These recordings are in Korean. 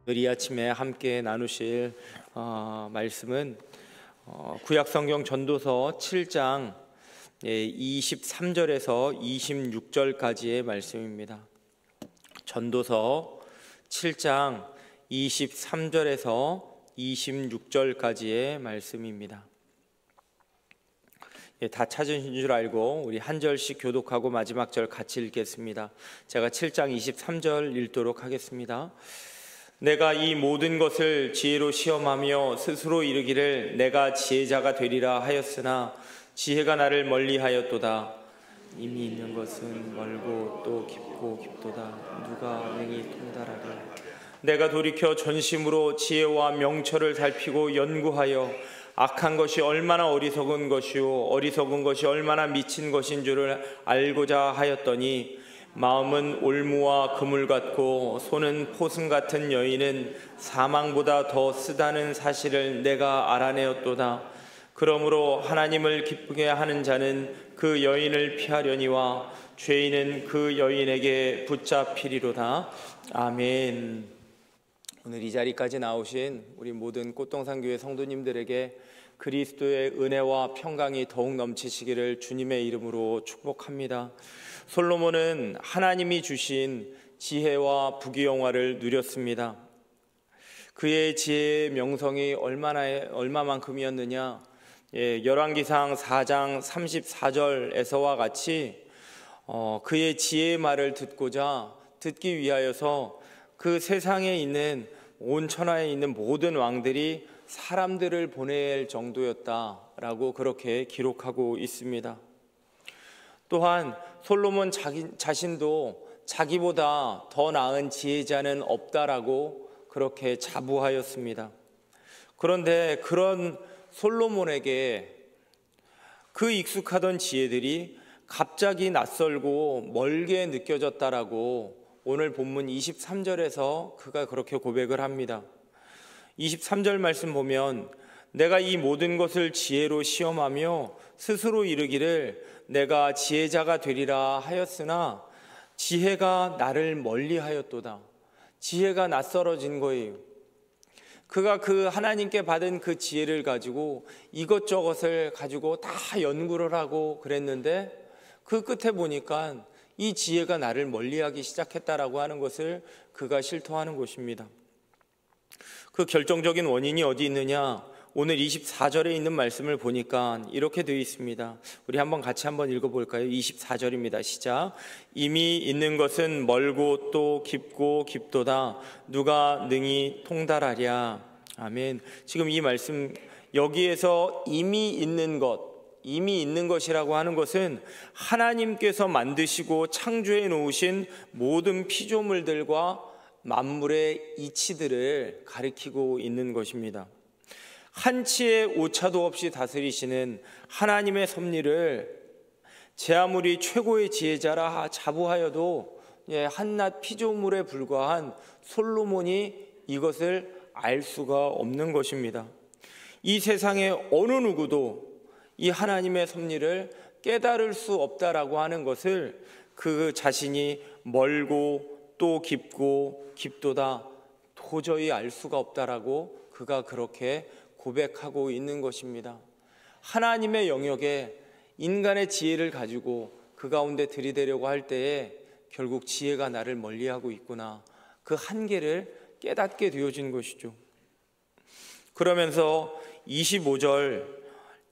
오늘 이 아침에 함께 나누실 말씀은 구약성경 전도서 7장 23절에서 26절까지의 말씀입니다. 전도서 7장 23절에서 26절까지의 말씀입니다. 다 찾으신 줄 알고 우리 한 절씩 교독하고 마지막 절 같이 읽겠습니다. 제가 7장 23절 읽도록 하겠습니다. 내가 이 모든 것을 지혜로 시험하며 스스로 이르기를 내가 지혜자가 되리라 하였으나 지혜가 나를 멀리하였도다. 이미 있는 것은 멀고 또 깊고 깊도다. 누가 능히 통달하랴. 내가 돌이켜 전심으로 지혜와 명철을 살피고 연구하여 악한 것이 얼마나 어리석은 것이요 어리석은 것이 얼마나 미친 것인 줄을 알고자 하였더니 마음은 올무와 그물 같고 손은 포승 같은 여인은 사망보다 더 쓰다는 사실을 내가 알아내었도다. 그러므로 하나님을 기쁘게 하는 자는 그 여인을 피하려니와 죄인은 그 여인에게 붙잡히리로다. 아멘. 오늘 이 자리까지 나오신 우리 모든 꽃동산교회 성도님들에게 그리스도의 은혜와 평강이 더욱 넘치시기를 주님의 이름으로 축복합니다. 솔로몬은 하나님이 주신 지혜와 부귀영화를 누렸습니다. 그의 지혜의 명성이 얼마만큼이었느냐? 열왕기상 4장 34절에서와 같이 그의 지혜의 말을 듣기 위하여서 그 세상에 있는 온 천하에 있는 모든 왕들이 사람들을 보낼 정도였다라고 그렇게 기록하고 있습니다. 또한 솔로몬 자신도 자기보다 더 나은 지혜자는 없다라고 그렇게 자부하였습니다. 그런데 그런 솔로몬에게 그 익숙하던 지혜들이 갑자기 낯설고 멀게 느껴졌다라고 오늘 본문 23절에서 그가 그렇게 고백을 합니다. 23절 말씀 보면 내가 이 모든 것을 지혜로 시험하며 스스로 이르기를 내가 지혜자가 되리라 하였으나 지혜가 나를 멀리하였도다. 지혜가 낯설어진 거예요. 그가 그 하나님께 받은 그 지혜를 가지고 이것저것을 가지고 다 연구를 하고 그랬는데 그 끝에 보니까 이 지혜가 나를 멀리하기 시작했다라고 하는 것을 그가 실토하는 것입니다. 그 결정적인 원인이 어디 있느냐? 오늘 24절에 있는 말씀을 보니까 이렇게 되어 있습니다. 우리 같이 한번 읽어볼까요? 24절입니다. 시작. 이미 있는 것은 멀고 또 깊고 깊도다. 누가 능히 통달하랴. 아멘. 지금 이 말씀 여기에서 이미 있는 것이라고 하는 것은 하나님께서 만드시고 창조해 놓으신 모든 피조물들과 만물의 이치들을 가리키고 있는 것입니다. 한치의 오차도 없이 다스리시는 하나님의 섭리를 제 아무리 최고의 지혜자라 자부하여도 한낱 피조물에 불과한 솔로몬이 이것을 알 수가 없는 것입니다. 이 세상의 어느 누구도 이 하나님의 섭리를 깨달을 수 없다라고 하는 것을 그 자신이 멀고 또 깊고 깊도다 도저히 알 수가 없다라고 그가 그렇게 고백하고 있는 것입니다. 하나님의 영역에 인간의 지혜를 가지고 그 가운데 들이대려고 할 때에 결국 지혜가 나를 멀리하고 있구나, 그 한계를 깨닫게 되어진 것이죠. 그러면서 25절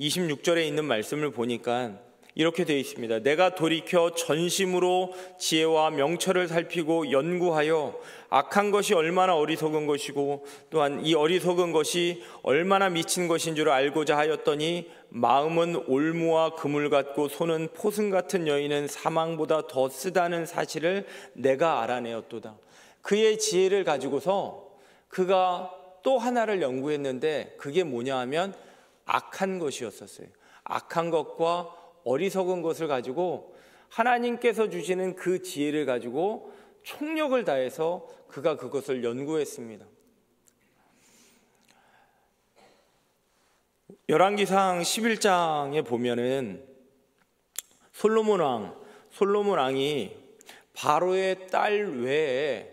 26절에 있는 말씀을 보니까 이렇게 되어 있습니다. 내가 돌이켜 전심으로 지혜와 명철을 살피고 연구하여 악한 것이 얼마나 어리석은 것이고 또한 이 어리석은 것이 얼마나 미친 것인 줄 알고자 하였더니 마음은 올무와 그물 같고 손은 포승 같은 여인은 사망보다 더 쓰다는 사실을 내가 알아내었도다. 그의 지혜를 가지고서 그가 또 하나를 연구했는데 그게 뭐냐 하면 악한 것이었었어요. 악한 것과 어리석은 것을 가지고 하나님께서 주시는 그 지혜를 가지고 총력을 다해서 그가 그것을 연구했습니다. 열왕기상 11장에 보면은 솔로몬 왕이 바로의 딸 외에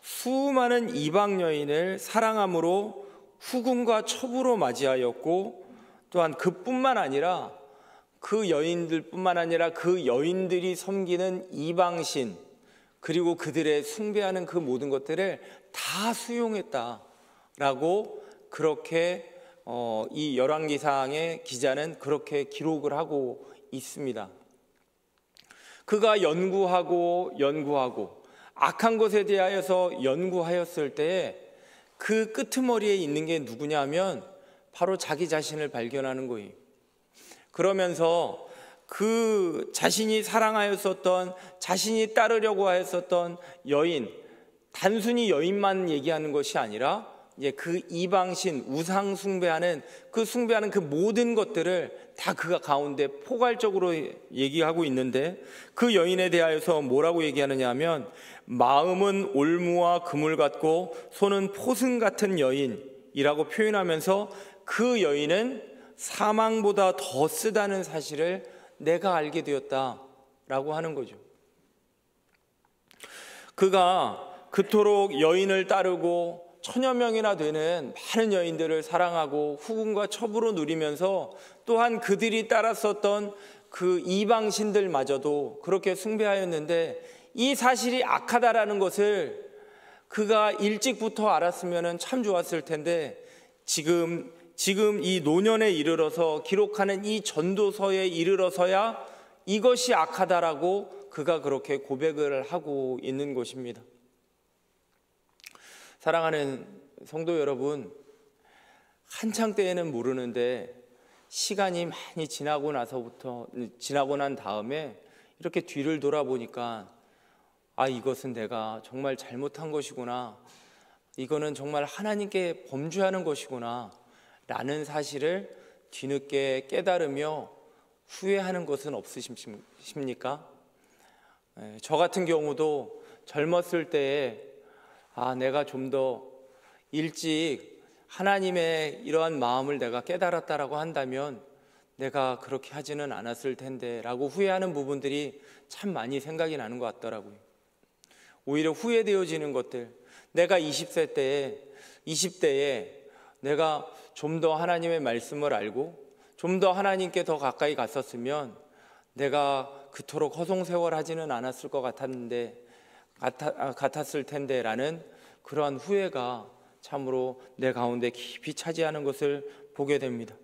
수많은 이방 여인을 사랑함으로 후궁과 첩으로 맞이하였고, 또한 그뿐만 아니라 그 여인들뿐만 아니라 그 여인들이 섬기는 이방신, 그리고 그들의 숭배하는 그 모든 것들을 다 수용했다라고 그렇게 이 열왕기상의 기자는 그렇게 기록을 하고 있습니다. 그가 연구하고 악한 것에 대하여서 연구하였을 때 그 끄트머리에 있는 게 누구냐면 바로 자기 자신을 발견하는 거예요. 그러면서 그 자신이 사랑하였었던, 자신이 따르려고 하였었던 여인, 단순히 여인만 얘기하는 것이 아니라 그 이방신, 우상 숭배하는 그 모든 것들을 다 그가 가운데 포괄적으로 얘기하고 있는데, 그 여인에 대하여서 뭐라고 얘기하느냐 하면 마음은 올무와 그물 같고 손은 포승 같은 여인이라고 표현하면서 그 여인은 사망보다 더 쓰다는 사실을 내가 알게 되었다라고 하는 거죠. 그가 그토록 여인을 따르고 천여 명이나 되는 많은 여인들을 사랑하고 후궁과 첩으로 누리면서 또한 그들이 따랐었던 그 이방신들마저도 그렇게 숭배하였는데, 이 사실이 악하다라는 것을 그가 일찍부터 알았으면 참 좋았을 텐데, 지금 이 노년에 이르러서 기록하는 이 전도서에 이르러서야 이것이 악하다라고 그가 그렇게 고백을 하고 있는 것입니다. 사랑하는 성도 여러분, 한창 때에는 모르는데 시간이 많이 지나고 난 다음에 이렇게 뒤를 돌아보니까 이것은 내가 정말 잘못한 것이구나, 이거는 정말 하나님께 범죄하는 것이구나 라는 사실을 뒤늦게 깨달으며 후회하는 것은 없으십니까? 저 같은 경우도 젊었을 때에 내가 좀 더 일찍 하나님의 이러한 마음을 내가 깨달았다라고 한다면 내가 그렇게 하지는 않았을 텐데 라고 후회하는 부분들이 참 많이 생각이 나는 것 같더라고요. 오히려 후회되어지는 것들, 내가 20대에 내가 좀 더 하나님의 말씀을 알고 좀 더 하나님께 더 가까이 갔었으면 내가 그토록 허송세월하지는 않았을 것 같았을 텐데 라는 그러한 후회가 참으로 내 가운데 깊이 차지하는 것을 보게 됩니다.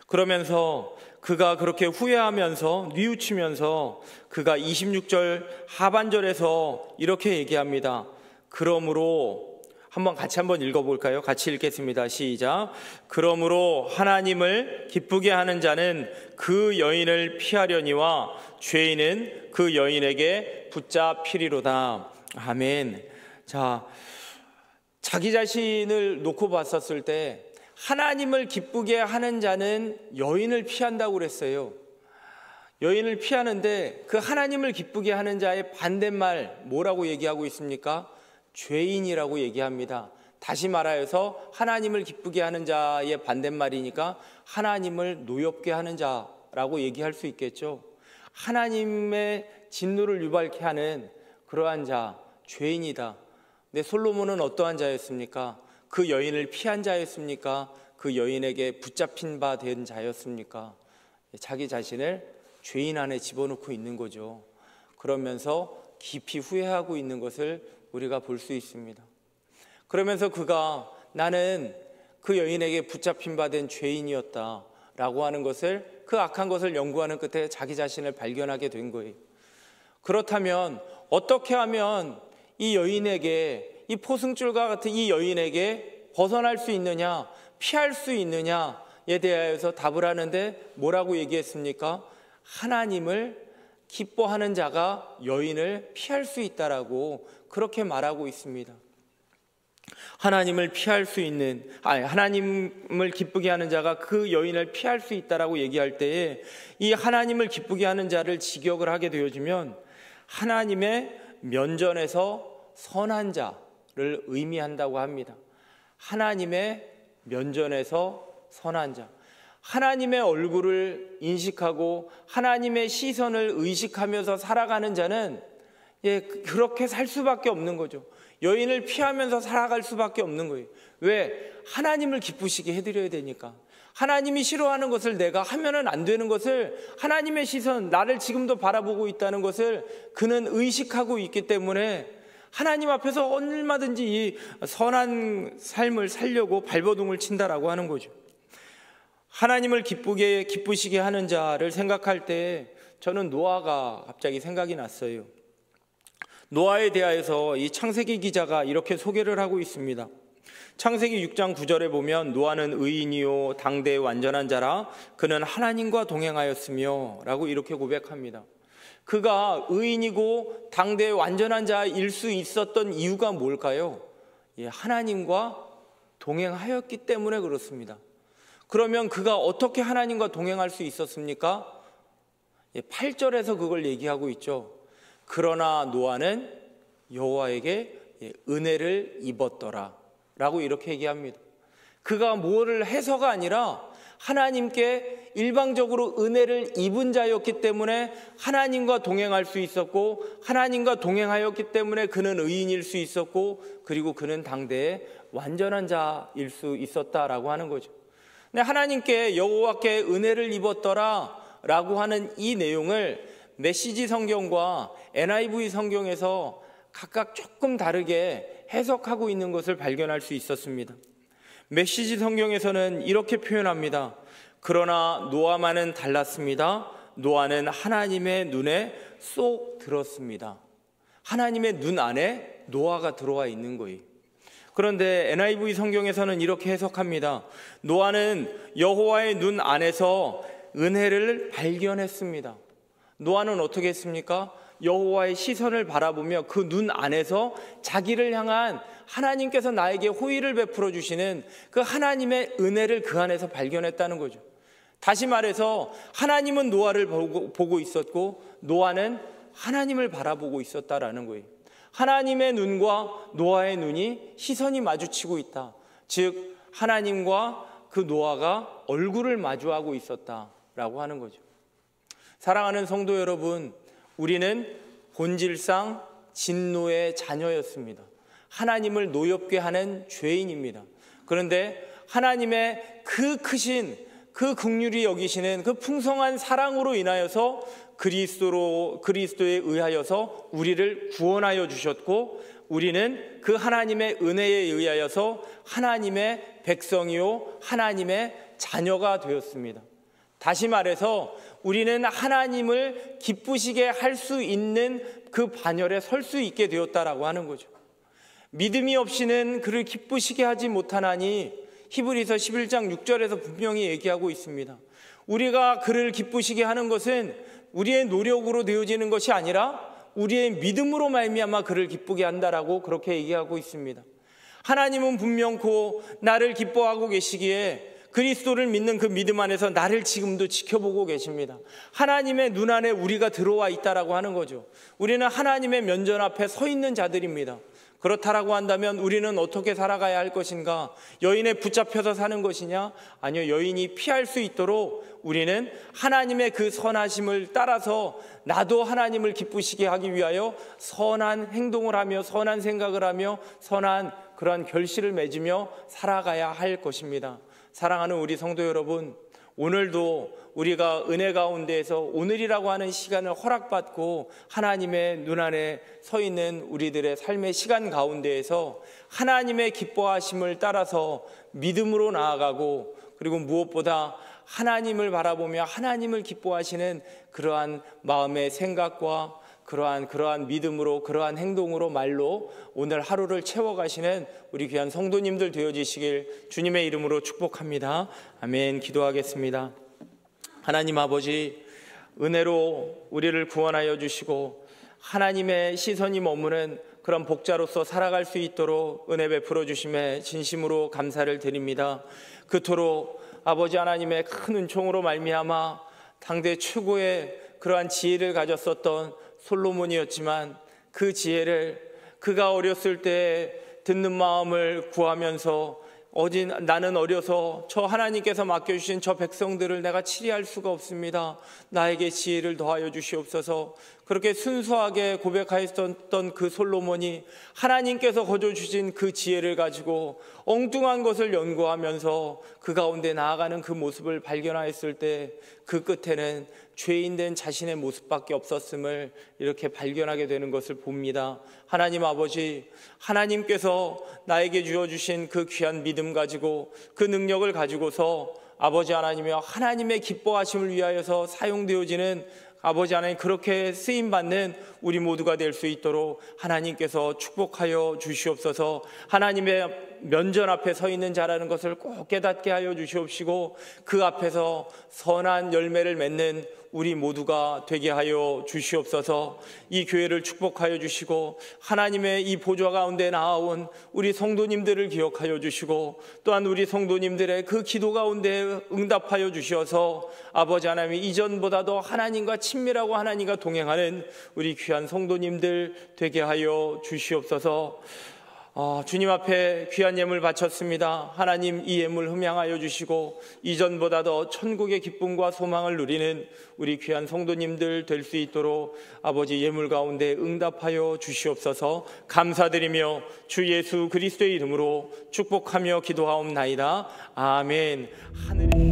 그러면서 그가 그렇게 후회하면서 뉘우치면서 그가 26절 하반절에서 이렇게 얘기합니다. 그러므로 같이 한번 읽어볼까요? 같이 읽겠습니다. 시작. 그러므로 하나님을 기쁘게 하는 자는 그 여인을 피하려니와 죄인은 그 여인에게 붙잡히리로다. 아멘. 자, 자기 자신을 놓고 봤었을 때 하나님을 기쁘게 하는 자는 여인을 피한다고 그랬어요. 여인을 피하는데 그 하나님을 기쁘게 하는 자의 반대말 뭐라고 얘기하고 있습니까? 죄인이라고 얘기합니다. 다시 말하여서 하나님을 기쁘게 하는 자의 반대말이니까 하나님을 노엽게 하는 자라고 얘기할 수 있겠죠. 하나님의 진노를 유발케 하는 그러한 자, 죄인이다. 근데 솔로몬은 어떠한 자였습니까? 그 여인을 피한 자였습니까? 그 여인에게 붙잡힌 바 된 자였습니까? 자기 자신을 죄인 안에 집어넣고 있는 거죠. 그러면서 깊이 후회하고 있는 것을 우리가 볼 수 있습니다. 그러면서 그가 나는 그 여인에게 붙잡힌 바 된 죄인이었다 라고 하는 것을, 그 악한 것을 연구하는 끝에 자기 자신을 발견하게 된 거예요. 그렇다면 어떻게 하면 이 여인에게, 이 포승줄과 같은 이 여인에게 벗어날 수 있느냐, 피할 수 있느냐에 대하여서 답을 하는데 뭐라고 얘기했습니까? 하나님을 기뻐하는 자가 여인을 피할 수 있다라고 그렇게 말하고 있습니다. 하나님을 기쁘게 하는 자가 그 여인을 피할 수 있다라고 얘기할 때에 이 하나님을 기쁘게 하는 자를 직역을 하게 되어지면 하나님의 면전에서 선한 자를 의미한다고 합니다. 하나님의 면전에서 선한 자, 하나님의 얼굴을 인식하고 하나님의 시선을 의식하면서 살아가는 자는 그렇게 살 수밖에 없는 거죠. 여인을 피하면서 살아갈 수밖에 없는 거예요. 왜? 하나님을 기쁘시게 해드려야 되니까. 하나님이 싫어하는 것을 내가 하면은 안 되는 것을 하나님의 시선, 나를 지금도 바라보고 있다는 것을 그는 의식하고 있기 때문에 하나님 앞에서 얼마든지 이 선한 삶을 살려고 발버둥을 친다라고 하는 거죠. 하나님을 기쁘시게 하는 자를 생각할 때 저는 노아가 갑자기 생각이 났어요. 노아에 대하여서 이 창세기 기자가 이렇게 소개를 하고 있습니다. 창세기 6장 9절에 보면 노아는 의인이요 당대의 완전한 자라 그는 하나님과 동행하였으며 라고 이렇게 고백합니다. 그가 의인이고 당대의 완전한 자일 수 있었던 이유가 뭘까요? 하나님과 동행하였기 때문에 그렇습니다. 그러면 그가 어떻게 하나님과 동행할 수 있었습니까? 8절에서 그걸 얘기하고 있죠. 그러나 노아는 여호와에게 은혜를 입었더라 라고 이렇게 얘기합니다. 그가 뭐를 해서가 아니라 하나님께 일방적으로 은혜를 입은 자였기 때문에 하나님과 동행할 수 있었고, 하나님과 동행하였기 때문에 그는 의인일 수 있었고, 그리고 그는 당대의 완전한 자일 수 있었다라고 하는 거죠. 근데 하나님께 여호와께 은혜를 입었더라 라고 하는 이 내용을 메시지 성경과 NIV 성경에서 각각 조금 다르게 해석하고 있는 것을 발견할 수 있었습니다. 메시지 성경에서는 이렇게 표현합니다. 그러나 노아만은 달랐습니다. 노아는 하나님의 눈에 쏙 들었습니다. 하나님의 눈 안에 노아가 들어와 있는 거예요. 그런데 NIV 성경에서는 이렇게 해석합니다. 노아는 여호와의 눈 안에서 은혜를 발견했습니다. 노아는 어떻게 했습니까? 여호와의 시선을 바라보며 그 눈 안에서 자기를 향한 하나님께서 나에게 호의를 베풀어 주시는 그 하나님의 은혜를 그 안에서 발견했다는 거죠. 다시 말해서 하나님은 노아를 보고 있었고 노아는 하나님을 바라보고 있었다라는 거예요. 하나님의 눈과 노아의 눈이 시선이 마주치고 있다. 즉 하나님과 그 노아가 얼굴을 마주하고 있었다라고 하는 거죠. 사랑하는 성도 여러분, 우리는 본질상 진노의 자녀였습니다. 하나님을 노엽게 하는 죄인입니다. 그런데 하나님의 그 크신, 그 긍휼히 여기시는 그 풍성한 사랑으로 인하여서 그리스도에 의하여서 우리를 구원하여 주셨고, 우리는 그 하나님의 은혜에 의하여서 하나님의 백성이요 하나님의 자녀가 되었습니다. 다시 말해서 우리는 하나님을 기쁘시게 할 수 있는 그 반열에 설 수 있게 되었다라고 하는 거죠. 믿음이 없이는 그를 기쁘시게 하지 못하나니 히브리서 11장 6절에서 분명히 얘기하고 있습니다. 우리가 그를 기쁘시게 하는 것은 우리의 노력으로 되어지는 것이 아니라 우리의 믿음으로 말미암아 그를 기쁘게 한다라고 그렇게 얘기하고 있습니다. 하나님은 분명코 나를 기뻐하고 계시기에 그리스도를 믿는 그 믿음 안에서 나를 지금도 지켜보고 계십니다. 하나님의 눈 안에 우리가 들어와 있다라고 하는 거죠. 우리는 하나님의 면전 앞에 서 있는 자들입니다. 그렇다라고 한다면 우리는 어떻게 살아가야 할 것인가? 여인에 붙잡혀서 사는 것이냐? 아니요, 여인이 피할 수 있도록 우리는 하나님의 그 선하심을 따라서 나도 하나님을 기쁘시게 하기 위하여 선한 행동을 하며 선한 생각을 하며 선한 그러한 결실을 맺으며 살아가야 할 것입니다. 사랑하는 우리 성도 여러분, 오늘도 우리가 은혜 가운데에서 오늘이라고 하는 시간을 허락받고 하나님의 눈 안에 서 있는 우리들의 삶의 시간 가운데에서 하나님의 기뻐하심을 따라서 믿음으로 나아가고, 그리고 무엇보다 하나님을 바라보며 하나님을 기뻐하시는 그러한 마음의 생각과 그러한 믿음으로, 그러한 행동으로, 말로 오늘 하루를 채워가시는 우리 귀한 성도님들 되어지시길 주님의 이름으로 축복합니다. 아멘. 기도하겠습니다. 하나님 아버지, 은혜로 우리를 구원하여 주시고 하나님의 시선이 머무는 그런 복자로서 살아갈 수 있도록 은혜 베풀어 주심에 진심으로 감사를 드립니다. 그토록 아버지 하나님의 큰 은총으로 말미암아 당대 최고의 그러한 지혜를 가졌었던 솔로몬이었지만 그 지혜를 그가 어렸을 때 듣는 마음을 구하면서 나는 어려서 저 하나님께서 맡겨주신 저 백성들을 내가 치리할 수가 없습니다. 나에게 지혜를 더하여 주시옵소서. 그렇게 순수하게 고백하였던 그 솔로몬이 하나님께서 거저 주신 그 지혜를 가지고 엉뚱한 것을 연구하면서 그 가운데 나아가는 그 모습을 발견하였을 때 그 끝에는 죄인된 자신의 모습밖에 없었음을 이렇게 발견하게 되는 것을 봅니다. 하나님 아버지, 하나님께서 나에게 주어주신 그 귀한 믿음 가지고 그 능력을 가지고서 아버지 하나님이여 하나님의 기뻐하심을 위하여서 사용되어지는 아버지 하나님, 그렇게 쓰임받는 우리 모두가 될 수 있도록 하나님께서 축복하여 주시옵소서. 하나님의 면전 앞에 서 있는 자라는 것을 꼭 깨닫게 하여 주시옵시고 그 앞에서 선한 열매를 맺는 우리 모두가 되게 하여 주시옵소서. 이 교회를 축복하여 주시고 하나님의 이 보좌 가운데 나아온 우리 성도님들을 기억하여 주시고 또한 우리 성도님들의 그 기도 가운데 응답하여 주시어서 아버지 하나님, 이전보다도 하나님과 친밀하고 하나님과 동행하는 우리 귀한 성도님들 되게 하여 주시옵소서. 주님 앞에 귀한 예물 바쳤습니다. 하나님, 이 예물 흠양하여 주시고 이전보다 더 천국의 기쁨과 소망을 누리는 우리 귀한 성도님들 될 수 있도록 아버지 예물 가운데 응답하여 주시옵소서. 감사드리며 주 예수 그리스도의 이름으로 축복하며 기도하옵나이다. 아멘. 하늘에